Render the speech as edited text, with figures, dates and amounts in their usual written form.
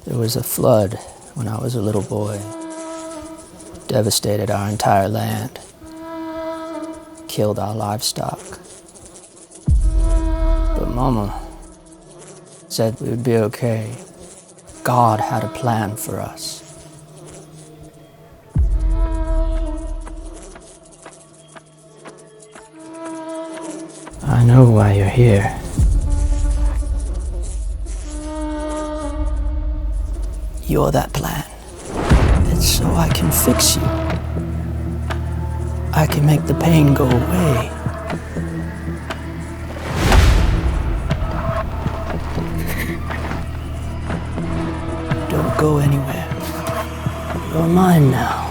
There was a flood when I was a little boy. Devastated our entire land. Killed our livestock. But Mama said we would be okay. God had a plan for us. I know why you're here. You're that plan. It's so I can fix you. I can make the pain go away. Don't go anywhere. You're mine now.